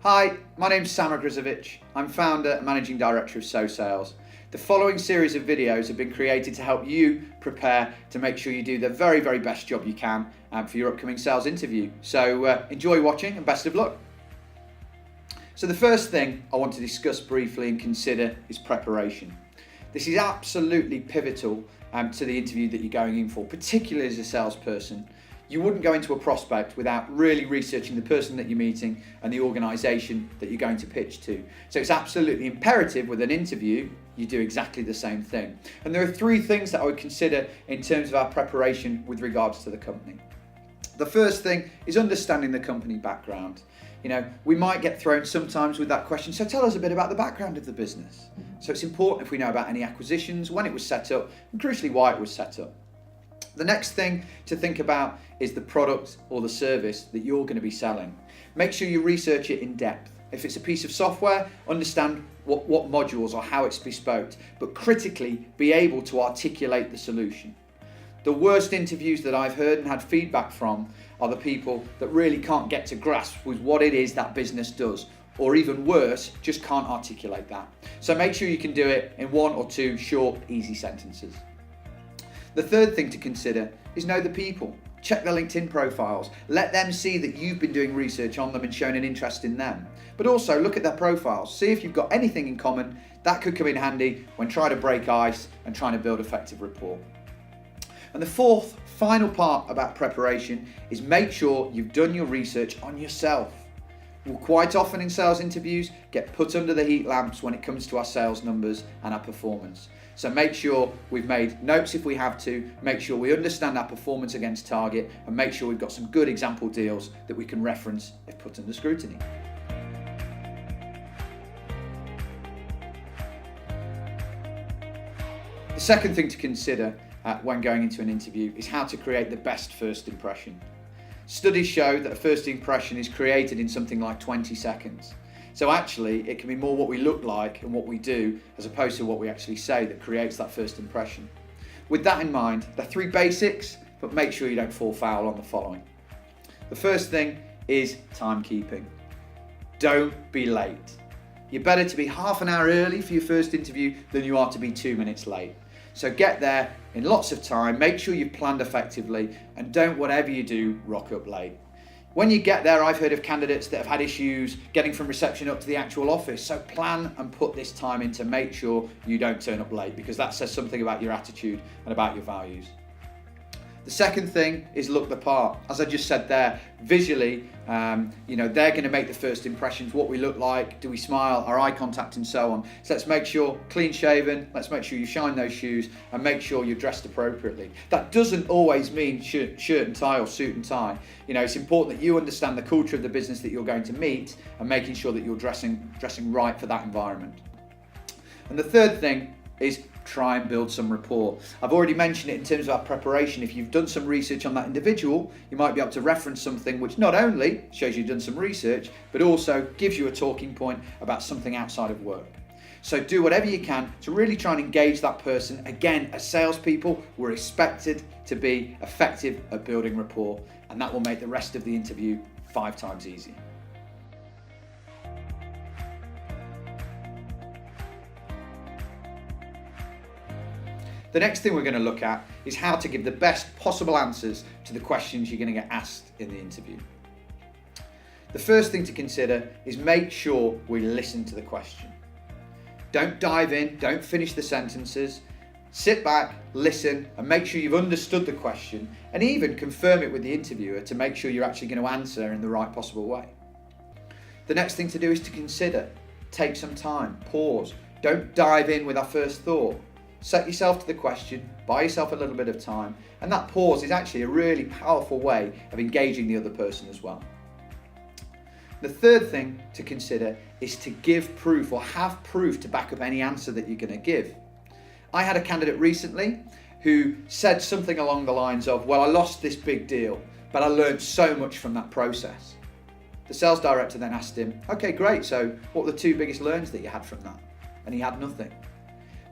Hi, my name's Sam Ogrizovic. I'm founder and managing director of So Sales. The following series of videos have been created to help you prepare to make sure you do the very, very best job you can for your upcoming sales interview. So enjoy watching and best of luck. So the first thing I want to discuss briefly and consider is preparation. This is absolutely pivotal to the interview that you're going in for, particularly as a salesperson. You wouldn't go into a prospect without really researching the person that you're meeting and the organisation that you're going to pitch to. So it's absolutely imperative with an interview, you do exactly the same thing. And there are three things that I would consider in terms of our preparation with regards to the company. The first thing is understanding the company background. You know, we might get thrown sometimes with that question, so tell us a bit about the background of the business. So it's important if we know about any acquisitions, when it was set up, and crucially why it was set up. The next thing to think about is the product or the service that you're going to be selling. Make sure you research it in depth. If it's a piece of software, understand what modules or how it's bespoke, but critically be able to articulate the solution. The worst interviews that I've heard and had feedback from are the people that really can't get to grasp with what it is that business does, or even worse, just can't articulate that. So make sure you can do it in one or two short, easy sentences. The third thing to consider is know the people. Check their LinkedIn profiles. Let them see that you've been doing research on them and shown an interest in them. But also look at their profiles. See if you've got anything in common that could come in handy when trying to break ice and trying to build effective rapport. And the fourth, final part about preparation is make sure you've done your research on yourself. We'll quite often in sales interviews get put under the heat lamps when it comes to our sales numbers and our performance. So make sure we've made notes if we have to, make sure we understand our performance against target, and make sure we've got some good example deals that we can reference if put under scrutiny. The second thing to consider when going into an interview is how to create the best first impression. Studies show that a first impression is created in something like 20 seconds. So actually, it can be more what we look like and what we do as opposed to what we actually say that creates that first impression. With that in mind, there are three basics, but make sure you don't fall foul on the following. The first thing is timekeeping. Don't be late. You're better to be half an hour early for your first interview than you are to be 2 minutes late. So get there in lots of time, make sure you've planned effectively, and don't, whatever you do, rock up late. When you get there, I've heard of candidates that have had issues getting from reception up to the actual office. So plan and put this time in to make sure you don't turn up late, because that says something about your attitude and about your values. The second thing is look the part. As I just said there, visually, they're going to make the first impressions, what we look like, do we smile, our eye contact and so on. So let's make sure clean shaven, let's make sure you shine those shoes and make sure you're dressed appropriately. That doesn't always mean shirt and tie or suit and tie. You know, it's important that you understand the culture of the business that you're going to meet and making sure that you're dressing right for that environment. And the third thing is try and build some rapport. I've already mentioned it in terms of our preparation. If you've done some research on that individual, you might be able to reference something which not only shows you've done some research, but also gives you a talking point about something outside of work. So do whatever you can to really try and engage that person. Again, as salespeople, we're expected to be effective at building rapport, and that will make the rest of the interview 5 times easier. The next thing we're going to look at is how to give the best possible answers to the questions you're going to get asked in the interview. The first thing to consider is make sure we listen to the question. Don't dive in, don't finish the sentences. Sit back, listen, and make sure you've understood the question, and even confirm it with the interviewer to make sure you're actually going to answer in the right possible way. The next thing to do is to consider. Take some time, pause. Don't dive in with our first thought. Set yourself to the question, buy yourself a little bit of time, and that pause is actually a really powerful way of engaging the other person as well. The third thing to consider is to give proof or have proof to back up any answer that you're going to give. I had a candidate recently who said something along the lines of, well, I lost this big deal, but I learned so much from that process. The sales director then asked him, okay, great, so what were the 2 biggest learns that you had from that? And he had nothing.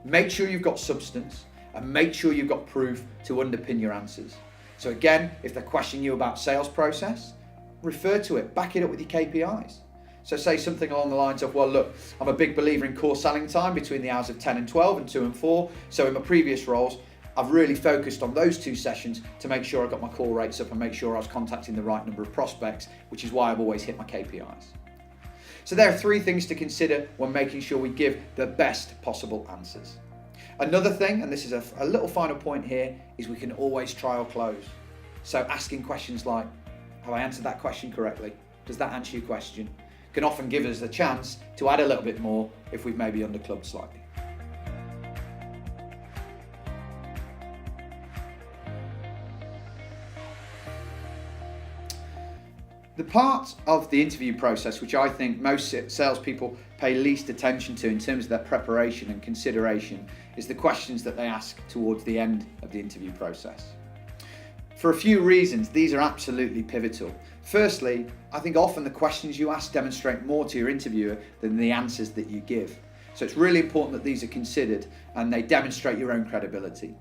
Make sure you've got substance and make sure you've got proof to underpin your answers. So again, if they're questioning you about sales process, refer to it, back it up with your KPIs. So say something along the lines of, well, look, I'm a big believer in core selling time between the hours of 10 and 12 and 2 and 4. So in my previous roles, I've really focused on those 2 sessions to make sure I got my call rates up and make sure I was contacting the right number of prospects, which is why I've always hit my KPIs. So there are 3 things to consider when making sure we give the best possible answers. Another thing, and this is a little final point here, is we can always trial close. So asking questions like, have I answered that question correctly? Does that answer your question? Can often give us a chance to add a little bit more if we've maybe underclubbed slightly. The part of the interview process which I think most salespeople pay least attention to in terms of their preparation and consideration is the questions that they ask towards the end of the interview process. For a few reasons, these are absolutely pivotal. Firstly, I think often the questions you ask demonstrate more to your interviewer than the answers that you give. So it's really important that these are considered and they demonstrate your own credibility.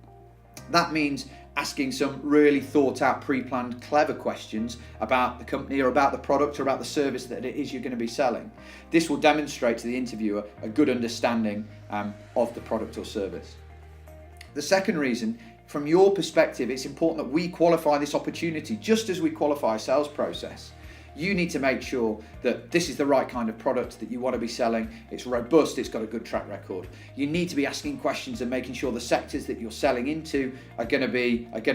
That means asking some really thought out, pre-planned, clever questions about the company or about the product or about the service that it is you're going to be selling. This will demonstrate to the interviewer a good understanding of the product or service. The second reason, from your perspective, it's important that we qualify this opportunity just as we qualify a sales process. You need to make sure that this is the right kind of product that you want to be selling. It's robust, it's got a good track record. You need to be asking questions and making sure the sectors that you're selling into are going to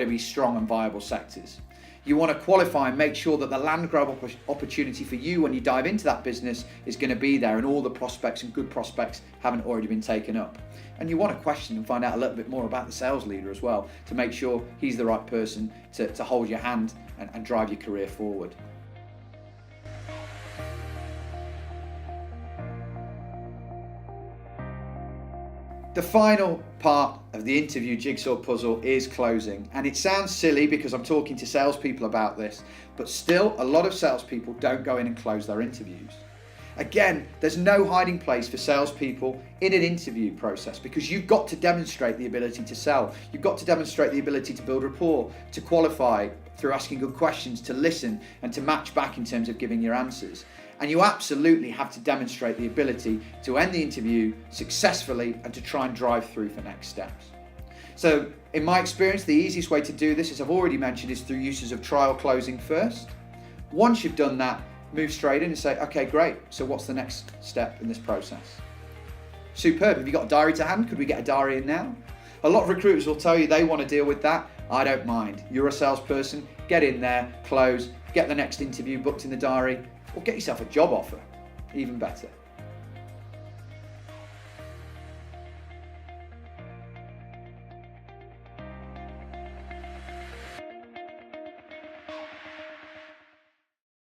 be strong and viable sectors. You want to qualify and make sure that the land grab opportunity for you when you dive into that business is going to be there and all the prospects and good prospects haven't already been taken up. And you want to question and find out a little bit more about the sales leader as well to make sure he's the right person to hold your hand and drive your career forward. The final part of the interview jigsaw puzzle is closing. And it sounds silly because I'm talking to salespeople about this, but still a lot of salespeople don't go in and close their interviews. Again, there's no hiding place for salespeople in an interview process because you've got to demonstrate the ability to sell. You've got to demonstrate the ability to build rapport, to qualify through asking good questions, to listen and to match back in terms of giving your answers. And you absolutely have to demonstrate the ability to end the interview successfully and to try and drive through for next steps. So in my experience, the easiest way to do this, as I've already mentioned, is through uses of trial closing first. Once you've done that, move straight in and say, okay, great. So what's the next step in this process? Superb. Have you got a diary to hand? Could we get a diary in now? A lot of recruiters will tell you they want to deal with that. I don't mind. You're a salesperson. Get in there, close, get the next interview booked in the diary, or get yourself a job offer. Even better.